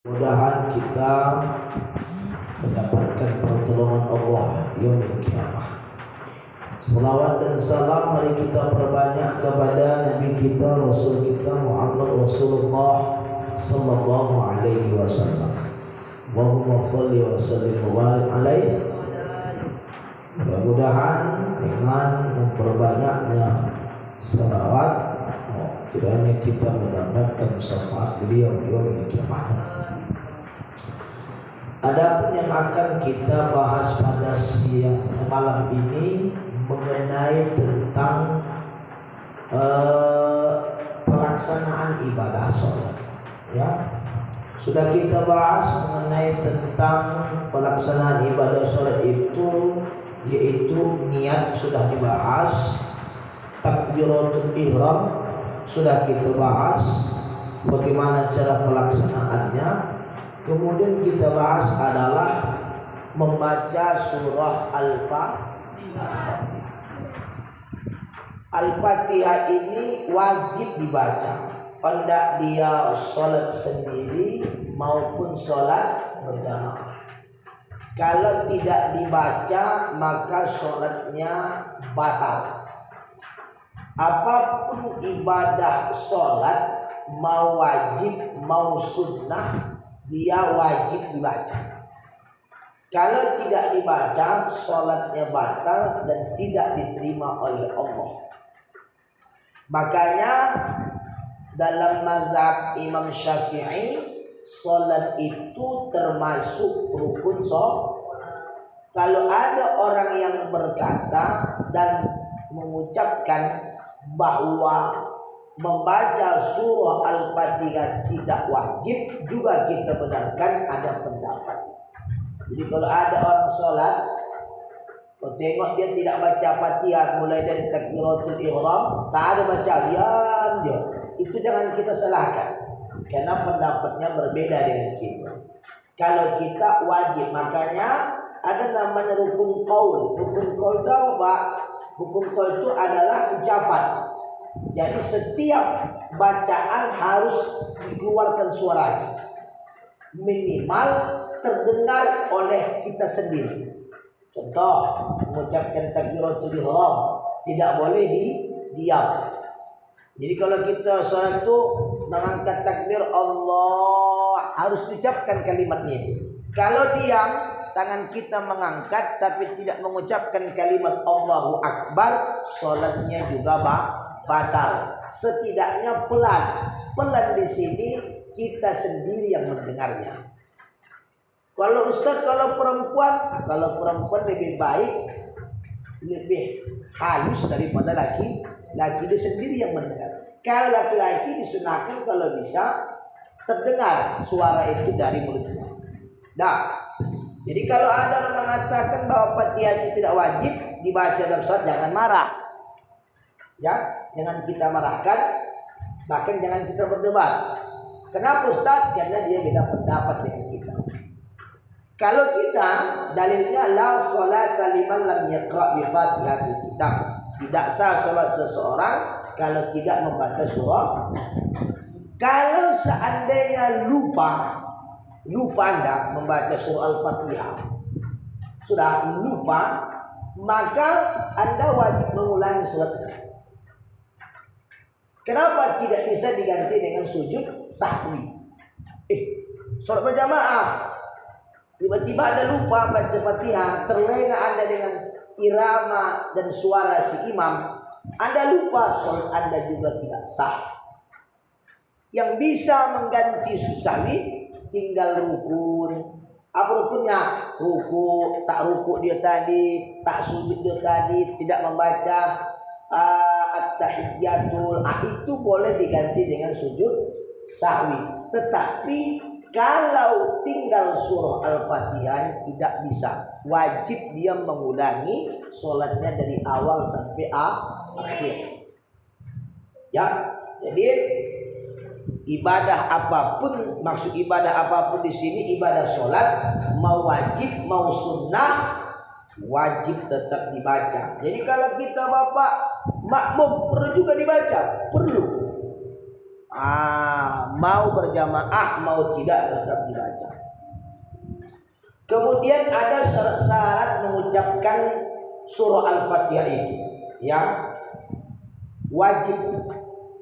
Mudah-mudahan kita mendapatkan pertolongan Allah di yaumil qiyamah. Salawat dan salam mari kita perbanyak kepada Nabi kita, Rasul kita Muhammad Rasulullah sallallahu alaihi wasallam. Allahumma shalli wa sallim wa barik alaihi. Mudah-mudahan dengan memperbanyaknya salawat kiranya kita mendapatkan syafaat beliau di yaumil qiyamah. Adapun yang akan kita bahas pada siang malam ini mengenai tentang pelaksanaan ibadah sholat. Ya, sudah kita bahas mengenai tentang pelaksanaan ibadah sholat itu, yaitu niat sudah dibahas, takbiratul ihram sudah kita bahas, bagaimana cara pelaksanaannya. Kemudian kita bahas adalah membaca surah Al-Fatihah. Al-Fatihah ini wajib dibaca, hendak dia sholat sendiri maupun sholat berjamaah. Kalau tidak dibaca maka sholatnya batal. Apapun ibadah sholat, mau wajib mau sunnah, dia wajib dibaca. Kalau tidak dibaca, sholatnya batal dan tidak diterima oleh Allah. Makanya dalam mazhab Imam Syafi'i, sholat itu termasuk rukun sholat. Kalau ada orang yang berkata dan mengucapkan bahwa membaca surah Al-Fatihah tidak wajib, juga kita benarkan ada pendapat. Jadi kalau ada orang sholat, kau tengok dia tidak baca Fatihah mulai dari takbiratul ihram, tak ada baca, diam dia, itu jangan kita salahkan, karena pendapatnya berbeda dengan kita. Kalau kita wajib, makanya ada namanya rukun qaul. Rukun qaul itu apa? Rukun qaul itu adalah ucapan. Jadi setiap bacaan harus dikeluarkan suaranya, minimal terdengar oleh kita sendiri. Contoh, mengucapkan takbiratul ihram tidak boleh diam. Jadi kalau kita sholat itu mengangkat takbir Allah, harus diucapkan kalimatnya itu. Kalau diam, tangan kita mengangkat tapi tidak mengucapkan kalimat Allahu Akbar, sholatnya juga batal. Setidaknya pelan di sini kita sendiri yang mendengarnya. Kalau ustaz, kalau perempuan lebih baik, lebih halus daripada laki dia sendiri yang mendengar. Kalau laki-laki disunahkan kalau bisa terdengar suara itu dari mulutnya. Nah, jadi kalau ada yang mengatakan bahwa Fatihah itu tidak wajib dibaca dalam sholat, jangan marah. Ya, jangan kita marahkan, bahkan jangan kita berdebat. Kenapa Ustaz? Karena dia beda pendapat dengan kita. Kalau kita dalilnya la sholata liman lam yaqra bi Fatihatil kitab. Tidak sah salat seseorang kalau tidak membaca surah. Kalau seandainya lupa Anda membaca surah Al-Fatihah, sudah lupa, maka Anda wajib mengulangi suratnya. Kenapa tidak bisa diganti dengan sujud sahwi? Sholat berjamaah, tiba-tiba Anda lupa baca Fatihah, terlena Anda dengan irama dan suara si imam, Anda lupa, sholat Anda juga tidak sah. Yang bisa mengganti sujud sahwi tinggal rukun. Apa rukunnya? Ruku, tak ruku dia tadi, tak sujud dia tadi, tidak membaca at-tahiyyatul, itu boleh diganti dengan sujud sahwi. Tetapi kalau tinggal surah Al-Fatihah tidak bisa, wajib dia mengulangi sholatnya dari awal sampai akhir. Ya, jadi ibadah apapun, maksud ibadah apapun di sini, ibadah sholat, mau wajib mau sunnah, wajib tetap dibaca. Jadi kalau kita bapak makmum perlu juga dibaca, perlu. mau berjamaah mau tidak tetap dibaca. Kemudian ada syarat mengucapkan surah Al-Fatihah itu yang wajib.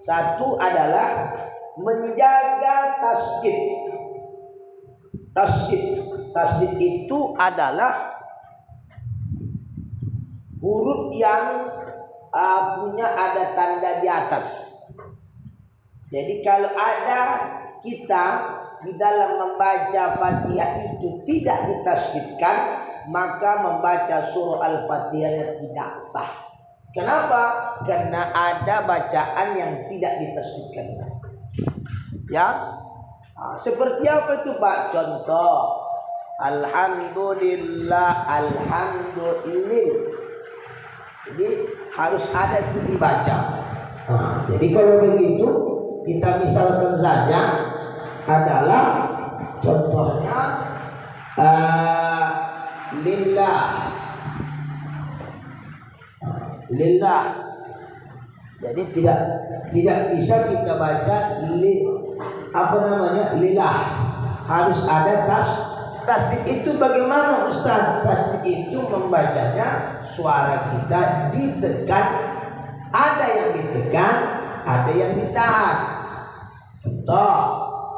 Satu adalah menjaga tasdid. Tasdid itu adalah huruf yang punya ada tanda di atas. Jadi kalau ada kita di dalam membaca Fatihah itu tidak ditasdidkan, maka membaca surah Al-Fatihahnya tidak sah. Kenapa? Karena ada bacaan yang tidak ditasdidkan. Ya, seperti apa itu Pak? Contoh, Alhamdulillah, Alhamdulillah. Jadi harus ada itu dibaca. Jadi kalau begitu kita misalkan saja adalah contohnya lillah. Jadi tidak bisa kita baca lillah. Harus ada tasdid. Itu bagaimana Ustaz? Tasdid itu membacanya suara kita ditekan. Ada yang ditekan, ada yang ditahan. Contoh,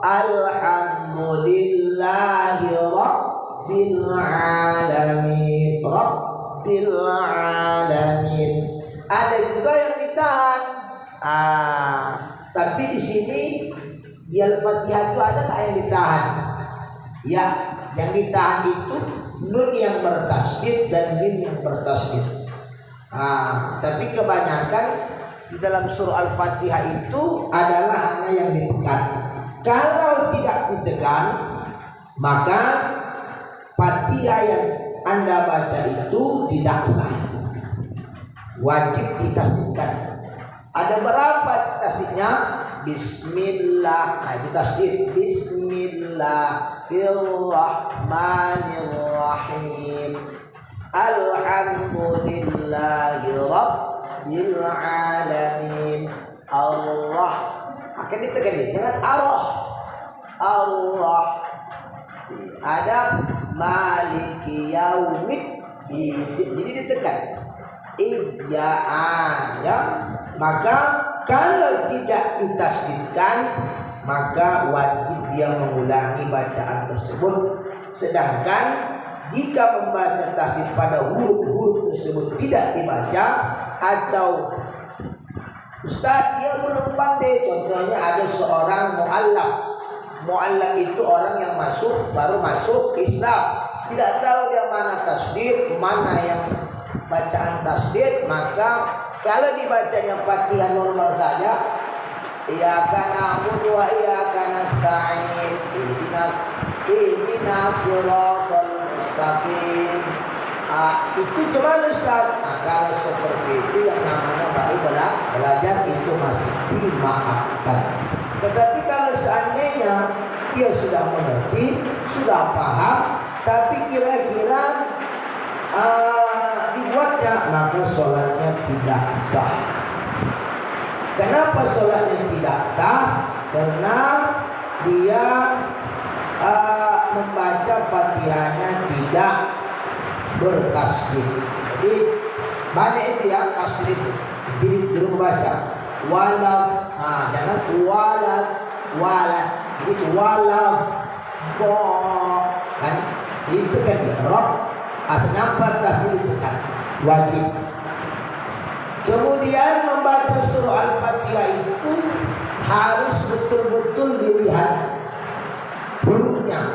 Alhamdulillahi Rabbil Alamin. Rabbil Alamin. Ada juga yang ditahan. Tapi di sini di Al-Fatihah itu ada nggak yang ditahan? Ya, yang ditahan itu nun yang bertasdid dan mim yang bertasdid. Tapi kebanyakan di dalam surah Al-Fatihah itu adalah hanya yang ditekan. Kalau tidak ditekan, maka Fatihah yang Anda baca itu tidak sah. Wajib ditasdidkan. Ada berapa tasdidnya? Bismillah. Itu tasdid. Bismillahirrahmanirrahim. Alhamdulillahi Rabbil Alamin. Allah akan ditekan dengan Allah. Ada Maliki Yaumiddin. Jadi ditekan. Ya. Maka kalau tidak ditasdidkan, maka wajib dia mengulangi bacaan tersebut. Sedangkan jika membaca tasdid pada huruf-huruf tersebut tidak dibaca, atau Ustaz dia belum pandai, contohnya ada seorang mu'allaf itu orang yang baru masuk Islam, tidak tahu dia mana tasdid, mana yang bacaan tasdid, maka kalau dibacanya Fatihah normal saja, iyyaka na'budu wa iyyaka nasta'in, ihdinas siratal mustaqim. Itu cuman Ustaz. Kalau seperti itu yang namanya baru belajar, itu masih dimaafkan. Tetapi kalau seandainya dia sudah mengerti, sudah paham, tapi kira-kira dibuatnya, maka sholatnya tidak sah. Kenapa sholatnya tidak sah? Karena dia membaca Fatihahnya tidak bertasdid. Jadi banyak itu ya tasdid. Jadi belum baca walad. Jangan walad. Jadi walad kan itu kan Rob. Asalnya tasdid itu kan wajib. Kemudian membaca surah Al-Fatihah itu harus betul-betul dilihat hurufnya.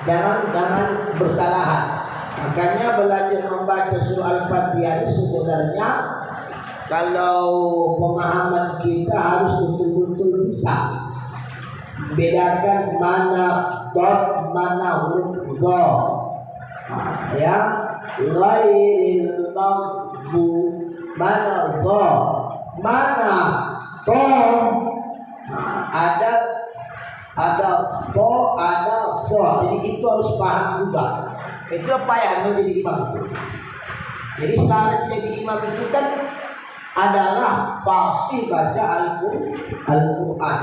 Jangan bersalahan. Makanya belajar membaca surah Al-Fatihah ini sebenarnya kalau pemahaman kita harus betul-betul bisa bedakan mana dot, mana huruf dha. Ya, ghairil maghdubi, mana dha, mana to. Ada to, ada so. Jadi itu harus paham juga. Itu apa yang menjadi imam itu. Jadi syarat jadi imam itu kan adalah fasih baca Al-Quran.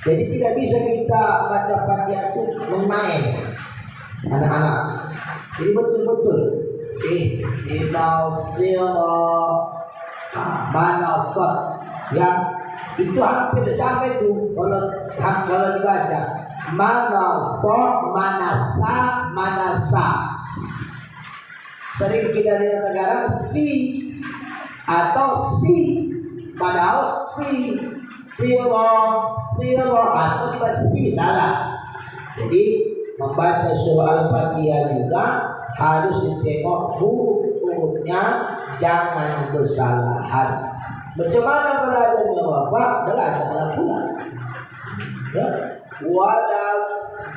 Jadi tidak bisa kita baca Fatihah itu main-main, anak-anak. Jadi betul-betul manasat ya, itu hampir sampai itu kalau dibaca manasa. Sering kita dengar sekarang si atau si, padahal siro atau dibaca si, salah. Jadi membaca surah Al-Fatihah juga harus ditengok huruf-hurufnya, jangan kesalahan. Macam mana belajarnya Bapak? Belajarlah pula ya. Walau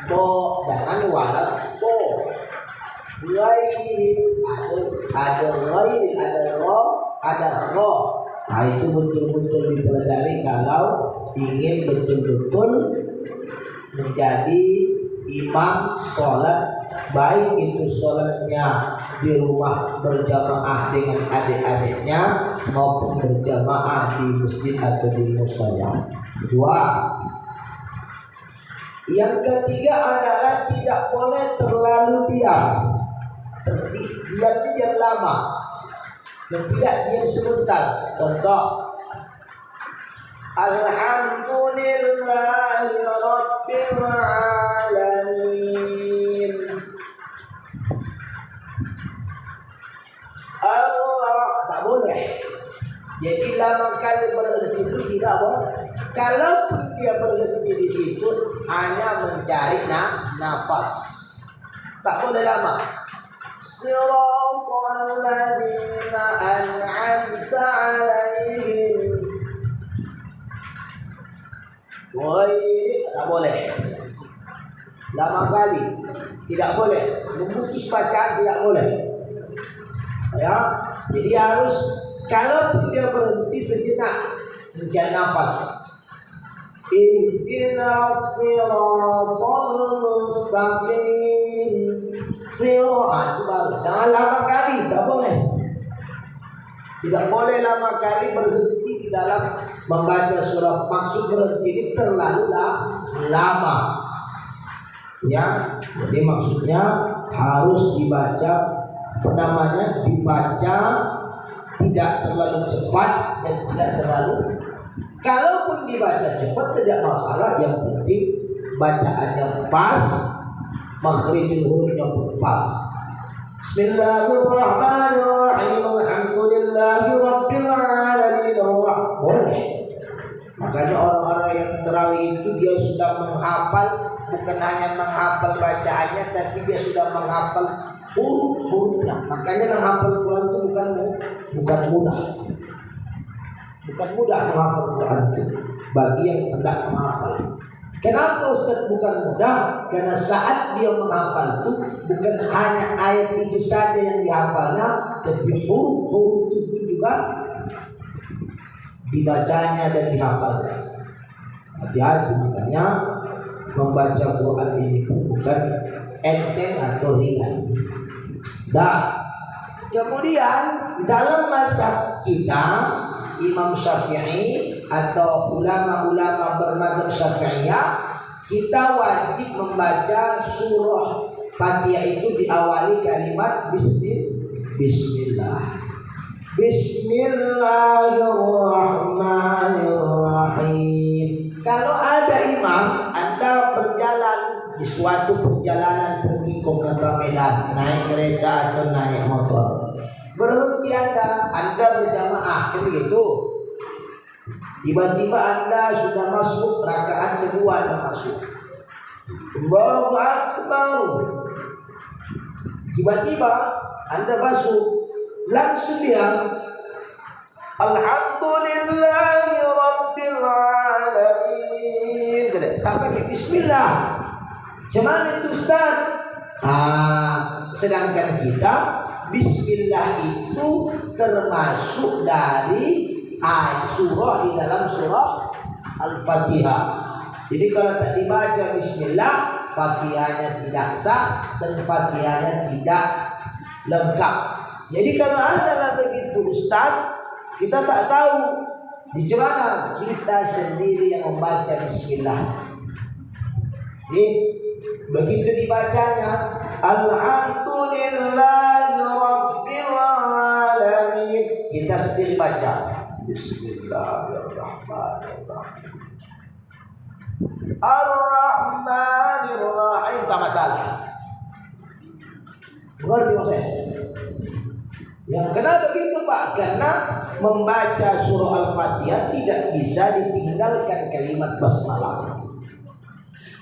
bo, jangan walau bo. Ada ghairi, ada ro. Nah itu betul-betul dipelajari kalau ingin betul-betul menjadi imam sholat, baik itu sholatnya di rumah berjamaah dengan adik-adiknya maupun berjamaah di masjid atau di mushola. Dua. Yang ketiga adalah tidak boleh terlalu diam. Diam lama dan tidak diam sebentar. Contoh, Alhamdulillahi Rabbil Alamin. Allah, tak boleh. Jadi lama kali berhenti itu tidak boleh. Kalaupun dia berhenti di situ hanya mencari nafas, tak boleh lama. Siratal ladzina an'amta 'alaihim. Tak boleh. Lama kali tidak boleh. Memutus bacaan tidak boleh. Ya, jadi harus kalau dia berhenti sejenak mencari nafas. Ihdinas siratal mustaqim. Sirat itu baru. Jangan lama kali, tak boleh. Tidak boleh lama kali berhenti di dalam membaca surah. Maksud berhenti ini terlalu lama. Ya, jadi maksudnya harus dibaca, dibaca tidak terlalu cepat dan tidak terlalu. Kalaupun dibaca cepat tidak masalah, yang penting bacaannya pas, makhrijul hurufnya pun pas. Bismillahirrahmanirrahim. Alhamdulillahi Rabbil Alamin. Boleh. Makanya orang-orang yang tarawih itu dia sudah menghafal, bukan hanya menghafal bacaannya, tapi dia sudah menghafal huruf-hurufnya. Makanya menghafal Quran itu bukan mudah. Bukan mudah menghafal Quran itu bagi yang hendak menghafal. Kenapa Ustaz bukan mudah? Karena saat dia menghafal itu bukan hanya ayat itu saja yang dihafalnya, tapi huruf-huruf itu juga dibacanya dan dihafalnya. Hati-hati, makanya membaca Quran ini bukan enteng atau ringan. Nah, kemudian dalam mazhab kita Imam Syafi'i atau ulama-ulama bermadzhab Syafi'iyah, kita wajib membaca surah Fatihah itu diawali kalimat Bismillah. Bismillahirrahmanirrahim. Kalau ada imam, Anda berjalan di suatu perjalanan pergi ke kota Medan, naik kereta atau naik motor, berhenti Anda berjamaah, kan begitu. Tiba-tiba Anda sudah masuk rakaat kedua, Anda masuk. Allahu Akbar. Tiba-tiba Anda masuk, langsung dia Alhamdulillahi Rabbil Alamin. Tak pakai Bismillah. Cuman itu Ustaz. Sedangkan kita Bismillah itu termasuk dari surah di dalam surah Al-Fatihah. Jadi kalau tak dibaca Bismillah, Fatihahnya tidak sah dan Fatihahnya tidak lengkap. Jadi kalau adalah begitu Ustaz, Kita tak tahu di mana, kita sendiri yang membaca bismillah. Jadi, begitu dibacanya alhamdulillahi rabbil alamin, kita sendiri baca bismillahirrahmanirrahim ar-rahmanirrahim, tak masalah. Ngerti maksudnya? Ya, kenapa begitu Pak? Karena membaca surah Al-Fatihah tidak bisa ditinggalkan kalimat basmalah.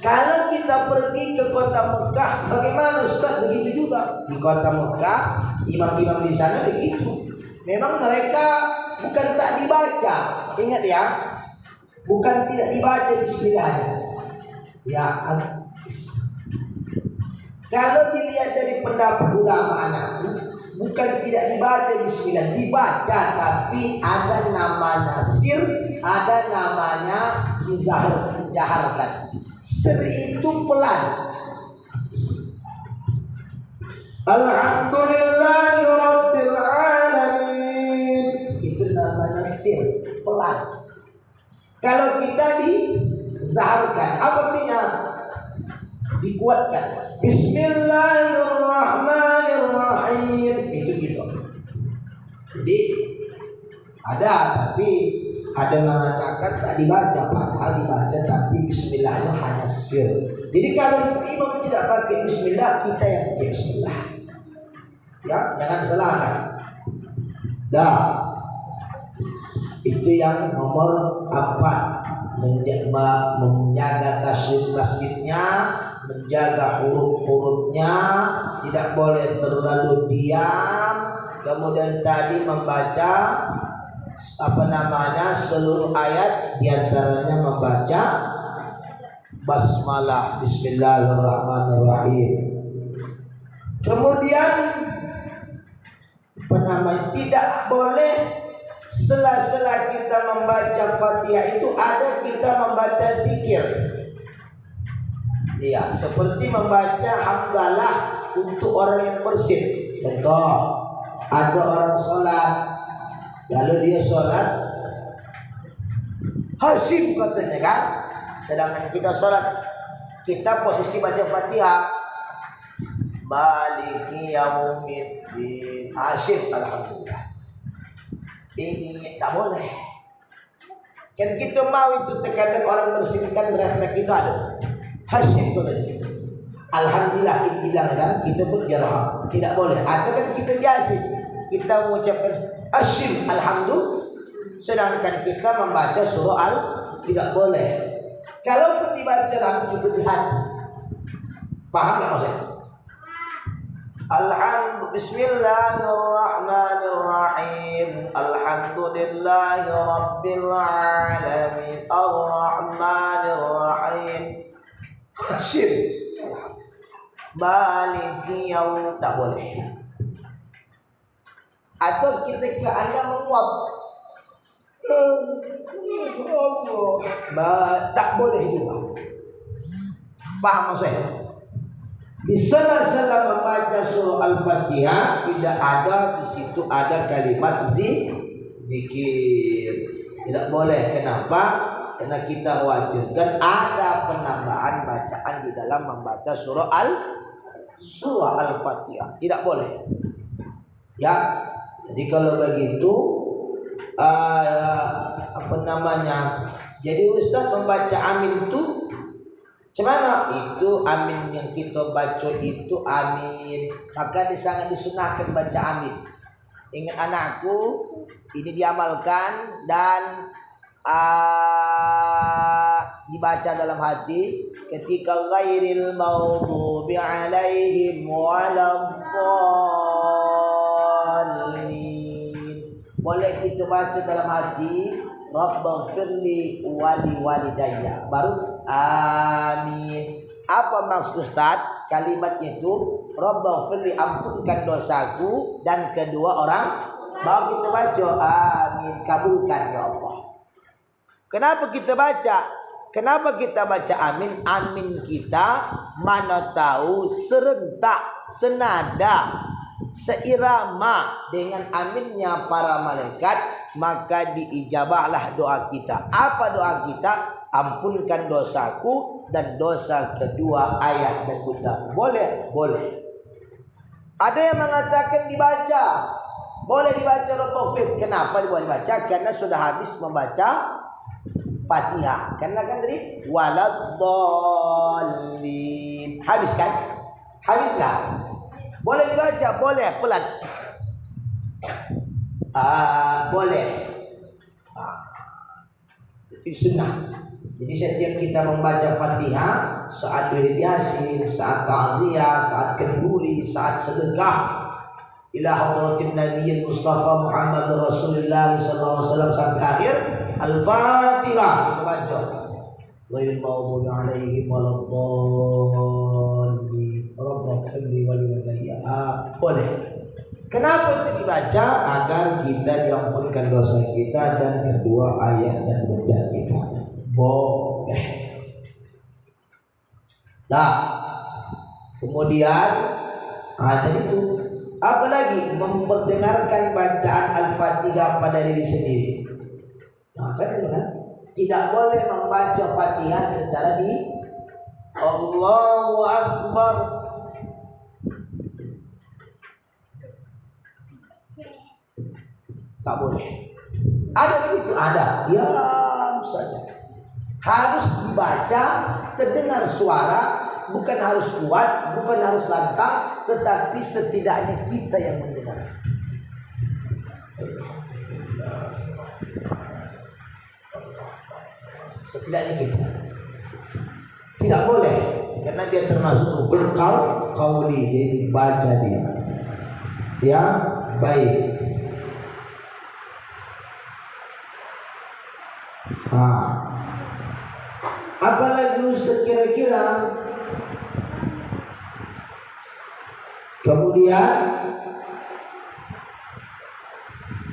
Kalau kita pergi ke kota Mekah, bagaimana Ustaz? Begitu juga di kota Mekah, imam-imam di sana begitu. Memang mereka bukan tak dibaca, ingat ya, bukan tidak dibaca bismillahnya. Ya, kalau dilihat dari pendapat ulama anakku, bukan tidak dibaca bismillah, dibaca, tapi ada namanya sir, ada namanya dizaharkan. Sir itu pelan. Alhamdulillahi rabbil alamin, itu namanya sir, pelan. Kalau kita dizaharkan, apa artinya? Dikuatkan. Bismillahirrahmanirrahim, itu gitu. Jadi tapi ada mengatakan tak dibaca, padahal dibaca, tapi bismillahnya hanya sir. Jadi kalau imam tidak pakai bismillah, kita yang pakai bismillah. Ya, jangan salahkan. Itu yang nomor 4, menjaga tasbih-tasbihnya, menjaga huruf-hurufnya, tidak boleh terlalu diam. Kemudian tadi membaca seluruh ayat, diantaranya membaca basmalah, bismillahirrahmanirrahim. Kemudian tidak boleh sela-sela kita membaca Fatihah itu ada kita membaca zikir. Iya, seperti membaca hamdalah untuk orang yang bersin. Contoh, ada orang sholat, lalu dia sholat Hasyim katanya kan, sedangkan kita sholat, kita posisi baca Fatihah, Maliki yaumiddin, Hasyim, alhamdulillah. Ini tak boleh. Kan kita mau itu, terkadang orang bersinkan refleks kita ada Hasyim katanya. Alhamdulillah kita bilang kan, kita pun jarang. Tidak boleh. Atau kan kita biasa, kita mengucapkan Hasyim, alhamdulillah, sedangkan kita membaca surah tidak boleh. Kalau pun dibaca dalam cukup di hati. Paham tak maksudnya? Bismillahirrahmanirrahim. Alhamdulillahi rabbil alamin. Ar-rahmanirrahim. Hasyim. Maliki yaum, tak boleh. Atau ketika Anda menguap, tak boleh juga. Paham maksudnya? Di sela-sela membaca surah Al-Fatihah tidak ada di situ ada kalimat zikir. Tidak boleh. Kenapa? Karena kita khawatirkan ada penambahan bacaan di dalam membaca surah Al-Fatihah. Tidak boleh. Ya. Jadi kalau begitu jadi Ustaz membaca amin itu gimana? Itu amin yang kita baca itu amin, maka sangat disunahkan baca amin. Ingat anakku, ini diamalkan dan dibaca dalam hati ketika ghairil maghdubi alaihim waladdallin. Boleh kita baca dalam hati Rabbighfirli waliwalidayya, baru amin. Apa maksud Ustaz? Kalimatnya itu Rabbighfirli, ampunkan dosaku, dan kedua orang, baru kita baca amin, kabulkan ya Allah. Kenapa kita baca? Kenapa kita baca amin? Amin kita mana tahu serentak, senada seirama dengan aminnya para malaikat, maka diijabahlah doa kita. Apa doa kita? Ampunkan dosaku dan dosa kedua ayah dan bunda. Boleh? Boleh. Ada yang mengatakan dibaca. Boleh dibaca Taufik. Kenapa boleh dibaca? Karena sudah habis membaca Fatihah. Karena kan tadi waladdallin. Habis kan? Habis nggak? Boleh dibaca? Boleh. Pelan. Boleh. Itu sunnah. Jadi setiap kita membaca Fatihah, saat wirid Yasin, saat ta'ziyah, saat kenduri, saat sedekah ila hadratin Nabi Mustafa Muhammad Rasulullah sallallahu alaihi wasallam sampai akhir Al-Fatihah kita baca. Ghairil maghdubi alaihim waladdallin. Rabbana ighfirli wa li walidayya. Boleh. Kenapa itu dibaca? Agar kita diampunkan dosa kita dan kedua ayah dan bunda kita. Boleh. Nah, kemudian tadi itu apalagi memperdengarkan bacaan Al-Fatihah pada diri sendiri. Nah, kan tidak boleh membaca Fatihah secara di Allahu Akbar. Tak boleh. Ada begitu? Ada. Diam saja. Harus dibaca, terdengar suara, bukan harus kuat, bukan harus lantang, tetapi setidaknya kita yang mendengar. Setidaknya kita. Tidak boleh, karena dia termasuk rukun qauli, jadi dibaca dia. Ya, baik. Apalagi Ustaz kira-kira? Kemudian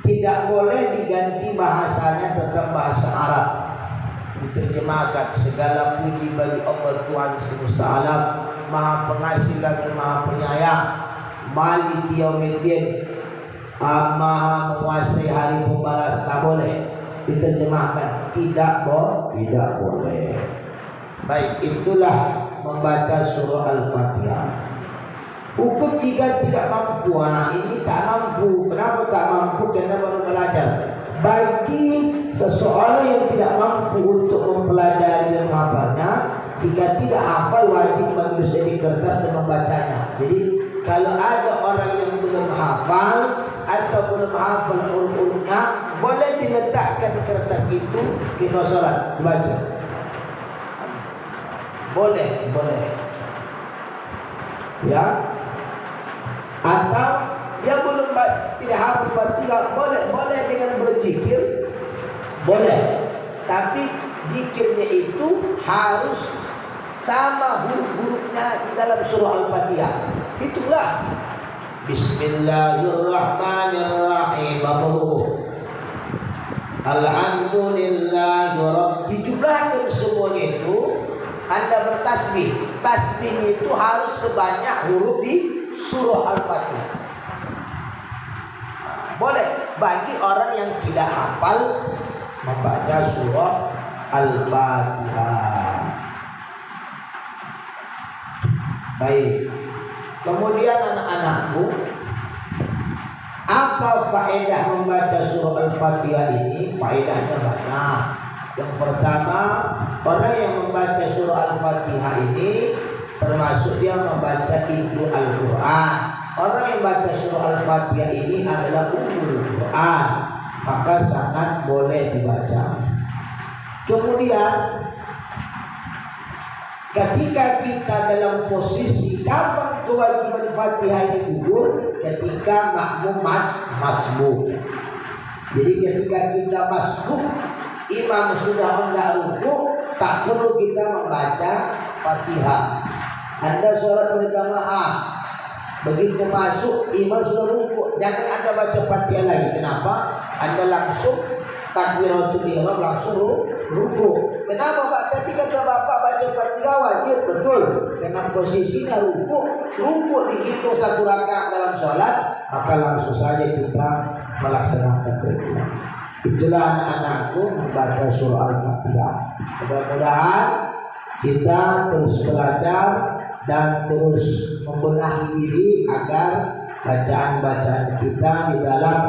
tidak boleh diganti bahasanya tetap bahasa Arab. Diterjemahkan segala puji bagi Allah Tuhan semesta alam, Maha Pengasih lagi Maha Penyayang, Maliki Yaumiddin, Maha Menguasai hari pembalasan. Tak boleh diterjemahkan, tidak boleh. Baik, itulah membaca surah Al-Fatihah. Hukum jika tidak mampu, ini tak mampu. Kenapa tak mampu? Karena baru belajar. Bagi seseorang yang tidak mampu untuk mempelajari dan menghafalnya, jika tidak hafal wajib menulis di kertas dan membacanya. Jadi kalau ada orang yang belum hafal atau belum hafal huruf-hurufnya, boleh diletakkan kertas itu di musola dibaca. Boleh. Ya. Atau dia belum tidak hafal Fatihah, boleh dengan berzikir, boleh. Tapi zikirnya itu harus sama huruf-hurufnya di dalam surah Al-Fatihah. Itulah Bismillahirrahmanirrahim. Alhamdulillah. Dijumlahkan semuanya itu. Anda bertasbih. Tasbihnya itu harus sebanyak huruf di surah Al-Fatihah. Boleh bagi orang yang tidak hafal membaca surah Al-Fatihah. Baik. Kemudian anak-anakku, apa faedah membaca surah Al-Fatihah ini? Faedahnya banyak. Yang pertama, orang yang membaca surah Al-Fatihah ini termasuk dia membaca itu Al-Quran. Orang yang baca surah Al-Fatihah ini adalah ummul Quran, maka sangat boleh dibaca. Kemudian ketika kita dalam posisi kapan kewajiban Fatihah ini gugur? Ketika makmum masbuk. Jadi ketika kita masbuk, imam sudah hendak rukuk, tak perlu kita membaca Fatihah. Anda sholat berjamaah, begitu masuk imam sudah rukuk, jangan Anda baca Fatihah lagi. Kenapa? Anda langsung takbiratul ihram langsung ruku. Kenapa Pak? Tapi kata Bapak baca Fatihah wajib, betul. Karena posisinya ruku dihitung satu rakaat dalam sholat, maka langsung saja kita melaksanakan ruku. Itulah anak-anakku membaca surah Al-Fatihah. Mudah-mudahan kita terus belajar dan terus membenahi diri agar bacaan-bacaan kita di dalam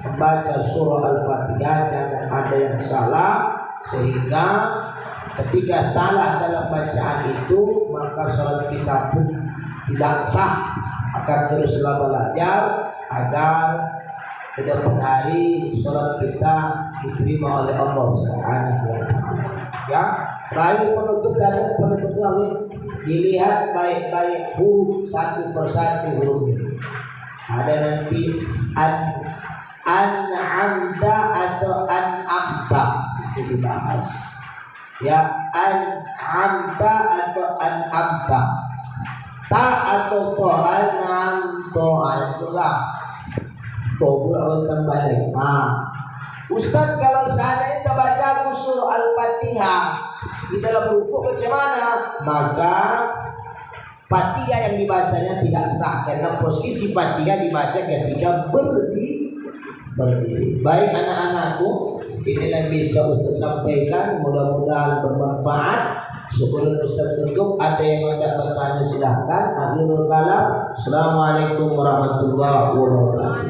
membaca surah Al-Fatihah jangan ada yang salah, sehingga ketika salah dalam bacaan itu maka salat kita pun tidak sah. Akan teruslah belajar agar ke depan hari salat kita diterima oleh Allah Subhanahu wa taala. Ya, terakhir penutup dan penutupnya dilihat baik-baik huruf satu persatu hurufnya. Ada nanti an'amta atau an'amta itu dibahas. Ya, an'amta atau an'amta, ta atau to, an'amto, itulah to awal tambah lagi. Ustaz, kalau seandainya kita baca surah Al-Fatihah di dalam ruku macam mana? Maka Fatihah yang dibacanya tidak sah karena posisi Fatihah dibaca ketika berdiri. Baik anak-anakku, inilah yang bisa Ustaz sampaikan, mudah-mudahan bermanfaat. Sebelum Ustaz tutup, ada yang hendak bertanya silahkan. Akhirul kalam. Assalamualaikum warahmatullahi wabarakatuh.